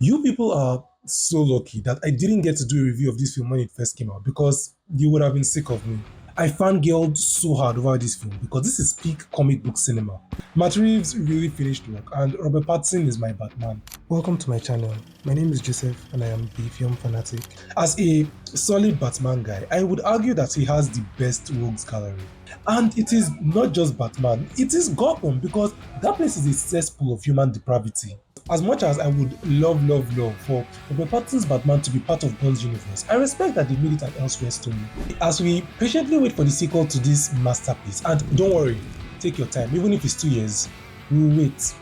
You people are so lucky that I didn't get to do a review of this film when it first came out because you would have been sick of me. I fangirled so hard over this film because this is peak comic book cinema. Matt Reeves really finished work and Robert Pattinson is my Batman. Welcome to my channel. My name is Joseph and I am the film fanatic. As a solid Batman guy, I would argue that he has the best rogues gallery. And it is not just Batman, it is Gotham because that place is a cesspool of human depravity. As much as I would love for Robert Pattinson's Batman to be part of Bond's universe, I respect that they made it an elsewhere story. As we patiently wait for the sequel to this masterpiece, and don't worry, take your time, even if it's 2 years, we'll wait.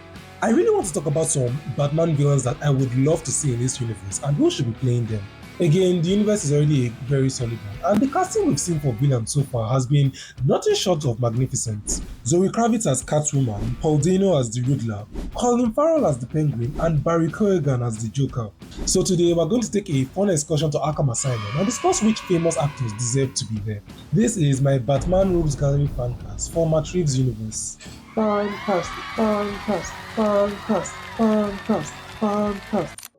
I really want to talk about some Batman villains that I would love to see in this universe and who should be playing them. Again, the universe is already a very solid one, and the casting we've seen for villains so far has been nothing short of magnificent. Zoe Kravitz as Catwoman, Paul Dano as the Riddler, Colin Farrell as the Penguin, and Barry Keoghan as the Joker. So today we're going to take a fun excursion to Arkham Asylum and discuss which famous actors deserve to be there. This is my Batman Rogues Gallery fancast for Matt Reeves' universe. Fancast.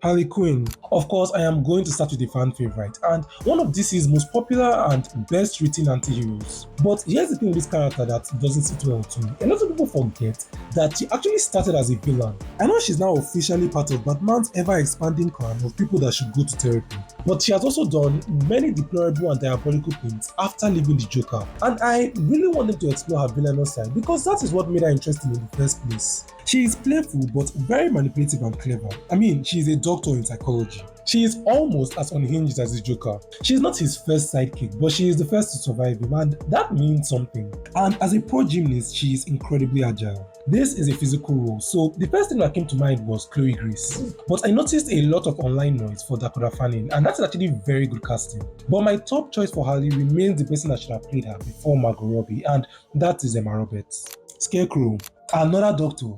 Harley Quinn. Of course, I am going to start with a fan favorite and one of DC's most popular and best written anti-heroes. But here's the thing with this character that doesn't sit well to me. A lot of people forget that she actually started as a villain. I know she's now officially part of Batman's ever-expanding clan of people that should go to therapy. But she has also done many deplorable and diabolical things after leaving the Joker. And I really want them to explore her villainous side because that is what made her interesting in the first place. She is playful but very manipulative and clever. I mean, she is a doctor in psychology. She is almost as unhinged as the Joker. She is not his first sidekick, but she is the first to survive him, and that means something. And as a pro gymnast, she is incredibly agile. This is a physical role, so the first thing that came to mind was Chloe Grace. But I noticed a lot of online noise for Dakota Fanning, and that's actually very good casting. But my top choice for Harley remains the person that should have played her before Margot Robbie, and that is Emma Roberts. Scarecrow, another doctor.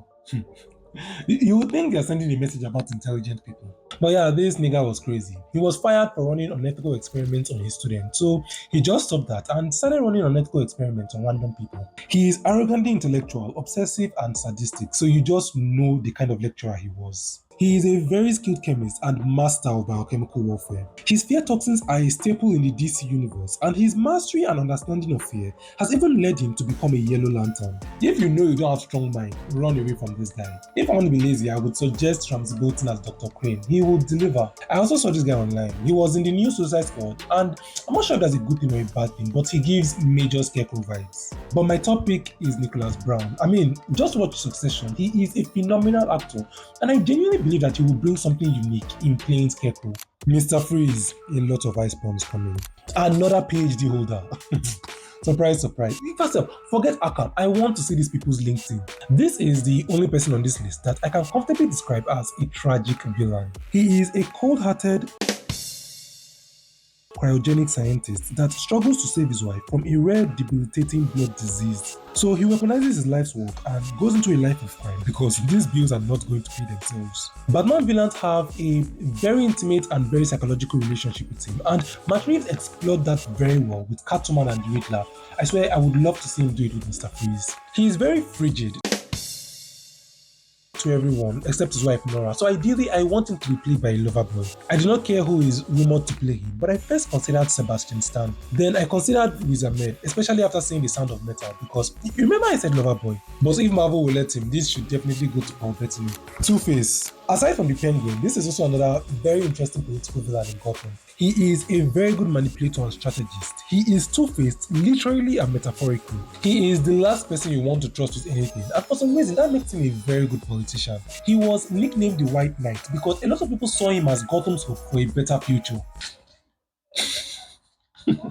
You would think they're sending a message about intelligent people. But yeah, this nigga was crazy. He was fired for running unethical experiments on his students, so he just stopped that and started running unethical experiments on random people. He is arrogantly intellectual, obsessive, and sadistic, so you just know the kind of lecturer he was. He is a very skilled chemist and master of biochemical warfare. His fear toxins are a staple in the DC universe, and his mastery and understanding of fear has even led him to become a Yellow Lantern. If you know you don't have strong mind, run away from this guy. If I want to be lazy, I would suggest Ramsey Bolton as Dr. Crane. He will deliver. I also saw this guy online. He was in the new Suicide Squad, and I'm not sure if that's a good thing or a bad thing, but he gives major Scarecrow vibes. But my top pick is Nicholas Brown. I mean, just watch Succession. He is a phenomenal actor, and I genuinely believe that he will bring something unique in playing Scarecrow. Mr. Freeze, a lot of ice bombs coming. Another PhD holder. Surprise, surprise. First of all, forget Arkham. I want to see these people's LinkedIn. This is the only person on this list that I can comfortably describe as a tragic villain. He is a cold-hearted, cryogenic scientist that struggles to save his wife from a rare debilitating blood disease. So he weaponizes his life's work and goes into a life of crime because these bills are not going to pay themselves. Batman villains have a very intimate and very psychological relationship with him, and Matt Reeves explored that very well with Catwoman and the Riddler. I swear I would love to see him do it with Mr. Freeze. He is very frigid to everyone except his wife Nora, so ideally I want him to be played by a lover boy. I do not care who is rumored to play him, but I first considered Sebastian Stan. Then I considered Riz Ahmed, especially after seeing The Sound of Metal, because you remember I said lover boy. But if Marvel will let him, this should definitely go to Paul Bettany. Two-Face. Aside from the Penguin, this is also another very interesting political villain in Gotham. He is a very good manipulator and strategist. He is two-faced, literally and metaphorically. He is the last person you want to trust with anything, and for some reason that makes him a very good politician. He was nicknamed the White Knight because a lot of people saw him as Gotham's hope for a better future.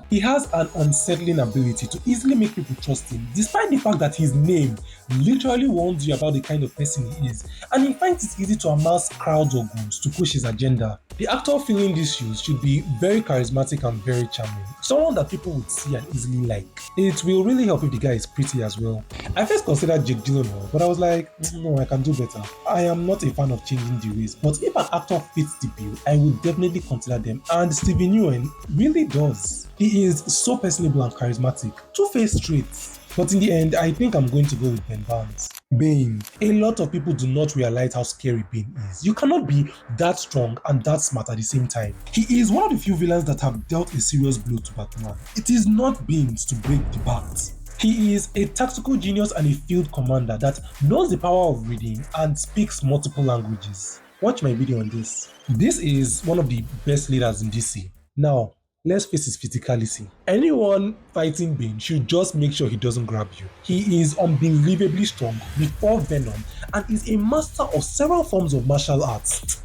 He has an unsettling ability to easily make people trust him, despite the fact that his name literally warns you about the kind of person he is, and he finds it easy to amass crowds or goons to push his agenda. The actor filling these shoes should be very charismatic and very charming, someone that people would see and easily like. It will really help if the guy is pretty as well. I first considered Jake Gyllenhaal, but I was like, no, I can do better. I am not a fan of changing the race, but if an actor fits the bill, I would definitely consider them, and Steven Yeun really does. He is so personable and charismatic. Two-faced traits. But in the end, I think I'm going to go with Ben Barnes. Bane. A lot of people do not realize how scary Bane is. You cannot be that strong and that smart at the same time. He is one of the few villains that have dealt a serious blow to Batman. It is not Bane's to break the bat. He is a tactical genius and a field commander that knows the power of reading and speaks multiple languages. Watch my video on this. This is one of the best leaders in DC. Now, let's face his physicality. Anyone fighting Bane should just make sure he doesn't grab you. He is unbelievably strong before Venom and is a master of several forms of martial arts.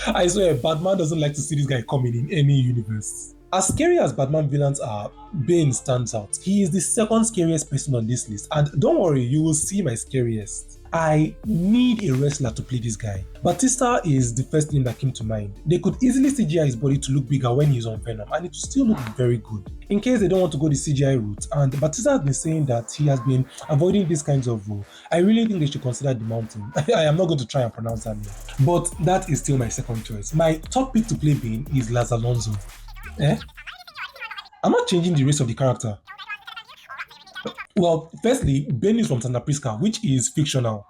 I swear, Batman doesn't like to see this guy coming in any universe. As scary as Batman villains are, Bane stands out. He is the second scariest person on this list, and don't worry, you will see my scariest. I need a wrestler to play this guy. Batista is the first name that came to mind. They could easily CGI his body to look bigger when he's on Venom, and it will still look very good. In case they don't want to go the CGI route, and Batista has been saying that he has been avoiding these kinds of role, I really think they should consider The Mountain. I am not going to try and pronounce that name. But that is still my second choice. My top pick to play Bane is Laz Alonso. I'm not changing the race of the character. Well, firstly, Bane is from Santa Prisca, which is fictional.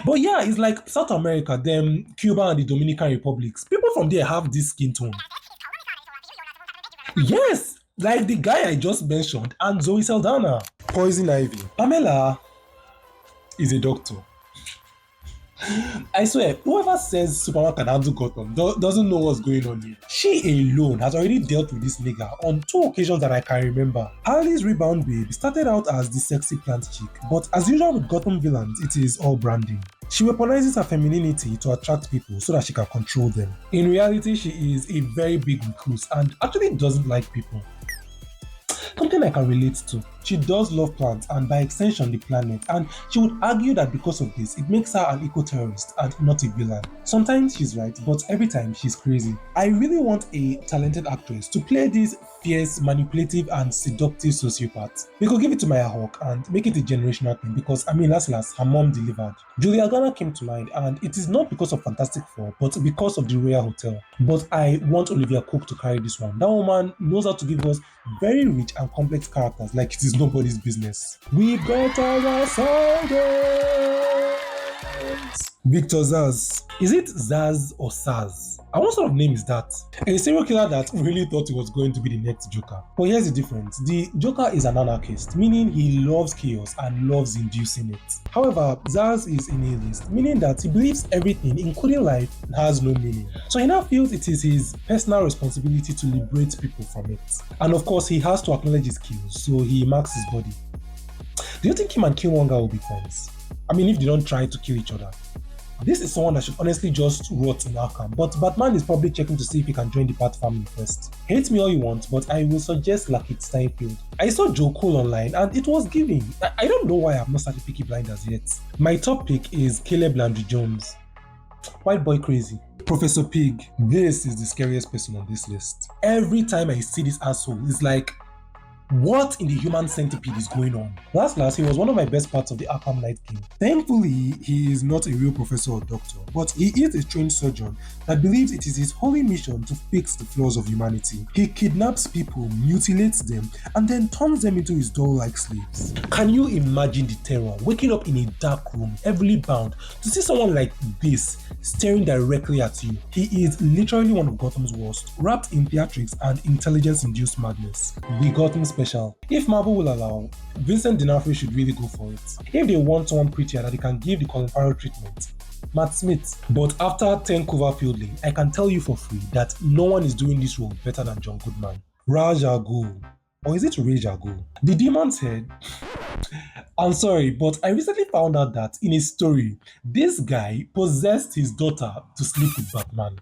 But yeah, it's like South America, then Cuba and the Dominican Republics. People from there have this skin tone. Yes, like the guy I just mentioned and Zoe Saldana. Poison Ivy. Pamela is a doctor. I swear, whoever says Superman can handle Gotham doesn't know what's going on here. She alone has already dealt with this nigga on 2 occasions that I can remember. Harley's rebound babe started out as the sexy plant chick, but as usual with Gotham villains, it is all branding. She weaponizes her femininity to attract people so that she can control them. In reality, she is a very big recluse and actually doesn't like people. Something I can relate to. She does love plants and by extension the planet, and she would argue that because of this, it makes her an eco-terrorist and not a villain. Sometimes she's right, but every time she's crazy. I really want a talented actress to play this fierce, manipulative and seductive sociopath. We could give it to Maya Hawke and make it a generational thing because, last, her mom delivered. Julia Garner came to mind, and it is not because of Fantastic Four, but because of the Royal Hotel. But I want Olivia Cooke to carry this one. That woman knows how to give us very rich and complex characters like it is nobody's business. We got our assignments. Victor Zsasz. Is it Zsasz or Saz? And what sort of name is that? A serial killer that really thought he was going to be the next Joker. But here's the difference. The Joker is an anarchist, meaning he loves chaos and loves inducing it. However, Zsasz is a nihilist, meaning that he believes everything, including life, has no meaning. So he now feels it is his personal responsibility to liberate people from it. And of course, he has to acknowledge his kills, so he marks his body. Do you think him and Killmonger will be friends? If they don't try to kill each other. This is someone that should honestly just rot in Arkham, but Batman is probably checking to see if he can join the Bat family first. Hate me all you want, but I will suggest Lakeith Stanfield. I saw Joe Cole online and it was giving. I don't know why I've not started Peaky Blinders yet. My top pick is Caleb Landry Jones. White boy crazy. Professor Pig. This is the scariest person on this list. Every time I see this asshole, it's like, what in the human centipede is going on? Last, he was one of my best parts of the Arkham Knight game. Thankfully, he is not a real professor or doctor, but he is a trained surgeon that believes it is his holy mission to fix the flaws of humanity. He kidnaps people, mutilates them, and then turns them into his doll-like slaves. Can you imagine the terror, waking up in a dark room, heavily bound, to see someone like this staring directly at you? He is literally one of Gotham's worst, wrapped in theatrics and intelligence-induced madness. The Gotham special. If Marvel will allow, Vincent D'Onofrio should really go for it. If they want someone prettier that they can give the Colin Farrell treatment, Matt Smith. But after 10 Cloverfield Lane, I can tell you for free that no one is doing this role better than John Goodman. Ra's al Ghul. Or is it Ra's al Ghul? The Demon's Head. I'm sorry, but I recently found out that in a story, this guy possessed his daughter to sleep with Batman.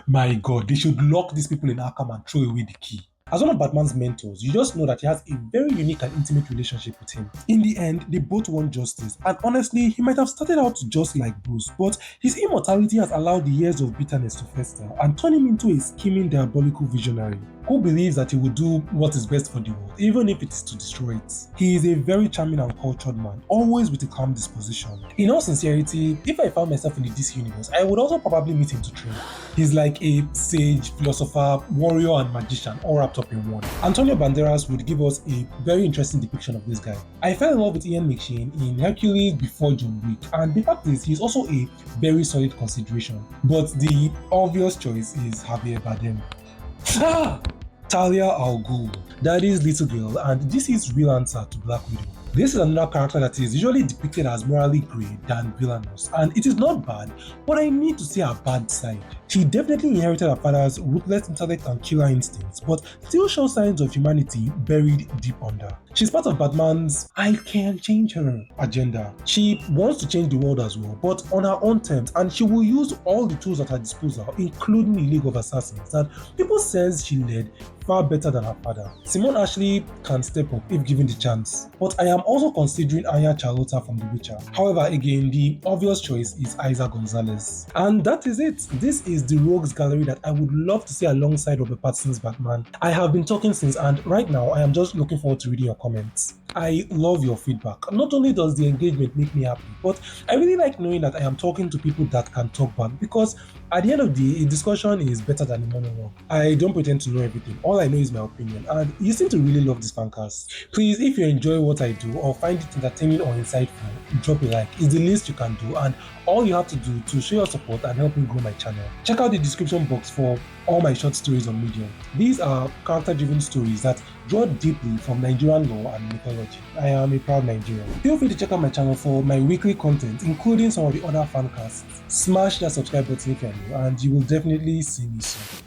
My God, they should lock these people in Arkham and throw away the key. As one of Batman's mentors, you just know that he has a very unique and intimate relationship with him. In the end, they both want justice, and honestly, he might have started out just like Bruce, but his immortality has allowed the years of bitterness to fester and turn him into a scheming, diabolical visionary who believes that he will do what is best for the world, even if it is to destroy it. He is a very charming and cultured man, always with a calm disposition. In all sincerity, if I found myself in the DC universe, I would also probably meet him to train. He's like a sage, philosopher, warrior, and magician all wrapped wrapped up in one. Antonio Banderas would give us a very interesting depiction of this guy. I fell in love with Ian McShane in Hercules before John Wick, and the fact is he's also a very solid consideration. But the obvious choice is Javier Bardem. Talia al Ghul, Daddy's little girl, and this is real answer to Black Widow. This is another character that is usually depicted as morally grey than villainous, and it is not bad, but I need to see her bad side. She definitely inherited her father's ruthless intellect and killer instincts, but still shows signs of humanity buried deep under. She's part of Batman's "I can change her" agenda. She wants to change the world as well, but on her own terms, and she will use all the tools at her disposal, including the League of Assassins, that people says she led far better than her father. Simone Ashley can step up if given the chance, but I am also considering Aya Charlotta from The Witcher. However, again, the obvious choice is Isa Gonzalez. And that is it. This is the rogues gallery that I would love to see alongside Robert Pattinson's Batman. I have been talking since, and right now I am just looking forward to reading your comments. I love your feedback. Not only does the engagement make me happy, but I really like knowing that I am talking to people that can talk back, because at the end of the day, a discussion is better than a monologue. I don't pretend to know everything. All I know is my opinion, and you seem to really love this fancast. Please, if you enjoy what I do or find it entertaining or insightful, drop a like. It's the least you can do, and all you have to do to show your support and help me grow my channel. Check out the description box for all my short stories on Medium. These are character-driven stories that draw deeply from Nigerian lore and mythology. I am a proud Nigerian. Feel free to check out my channel for my weekly content, including some of the other fan casts. Smash that subscribe button if you're new, and you will definitely see me soon.